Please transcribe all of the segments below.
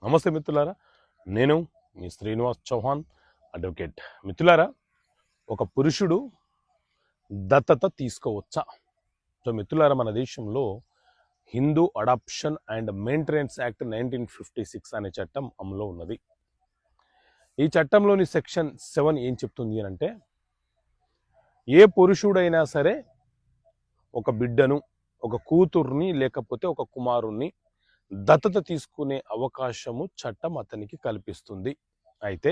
నమస్తే మిత్రులారా, నేను మీ శ్రీనివాస్ చౌహాన్ అడ్వకేట్. మిత్రులారా, ఒక పురుషుడు దత్తత తీసుకోవచ్చా? సో మిత్రులారా, మన దేశంలో Hindu adoption and maintenance act 1956 అనే చట్టం అమలులో ఉన్నది. ఈ చట్టంలోని సెక్షన్ 7 ఏం చెప్తుంది అంటే, ఏ పురుషుడైనా సరే ఒక బిడ్డను, ఒక కూతుర్ని లేకపోతే ఒక కుమారుణ్ణి దత్తత తీసుకునే అవకాశము చట్టం అతనికి కల్పిస్తుంది. అయితే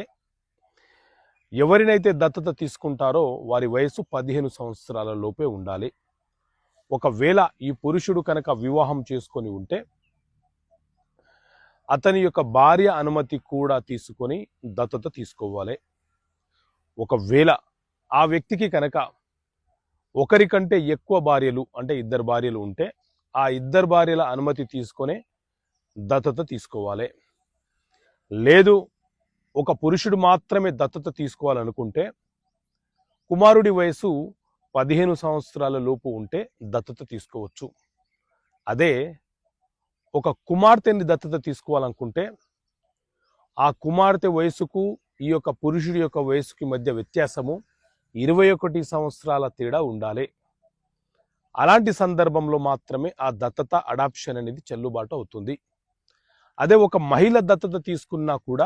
ఎవరినైతే దత్తత తీసుకుంటారో వారి వయసు 15 సంవత్సరాల లోపే ఉండాలి. ఒకవేళ ఈ పురుషుడు కనుక వివాహం చేసుకొని ఉంటే అతని యొక్క భార్య అనుమతి కూడా తీసుకొని దత్తత తీసుకోవాలి. ఒకవేళ ఆ వ్యక్తికి కనుక ఒకరికంటే ఎక్కువ భార్యలు అంటే 2 భార్యలు ఉంటే ఆ 2 భార్యల అనుమతి తీసుకొని దత్తత తీసుకోవాలి. లేదు, ఒక పురుషుడు మాత్రమే దత్తత తీసుకోవాలనుకుంటే కుమారుడి వయసు 15 సంవత్సరాల లోపు ఉంటే దత్తత తీసుకోవచ్చు. అదే ఒక కుమార్తెని దత్తత తీసుకోవాలనుకుంటే ఆ కుమార్తె వయసుకు ఈ యొక్క పురుషుడి యొక్క వయసుకి మధ్య వ్యత్యాసము 21 సంవత్సరాల తేడా ఉండాలి. అలాంటి సందర్భంలో మాత్రమే ఆ దత్తత అడాప్షన్ అనేది చెల్లుబాటు అవుతుంది. అదే ఒక మహిళ దత్తత తీసుకున్నా కూడా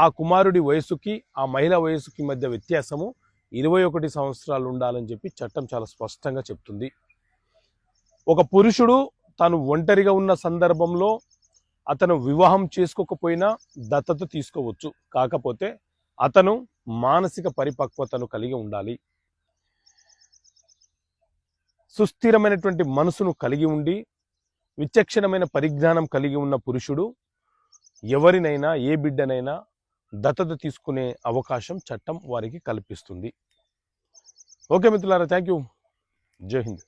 ఆ కుమారుడి వయసుకి ఆ మహిళ వయసుకి మధ్య వ్యత్యాసము 21 సంవత్సరాలు ఉండాలని చెప్పి చట్టం చాలా స్పష్టంగా చెప్తుంది. ఒక పురుషుడు తాను ఒంటరిగా ఉన్న సందర్భంలో అతను వివాహం చేసుకోకపోయినా దత్తత తీసుకోవచ్చు. కాకపోతే అతను మానసిక పరిపక్వతను కలిగి ఉండాలి. సుస్థిరమైనటువంటి మనసును కలిగి ఉండి విచక్షణమైన పరిజ్ఞానం కలిగి ఉన్న పురుషుడు ఎవరినైనా ఏ బిడ్డనైనా దత్తత తీసుకునే అవకాశం చట్టం వారికి కల్పిస్తుంది. ఓకే మిత్రులారా, థ్యాంక్ యూ. జై హింద్.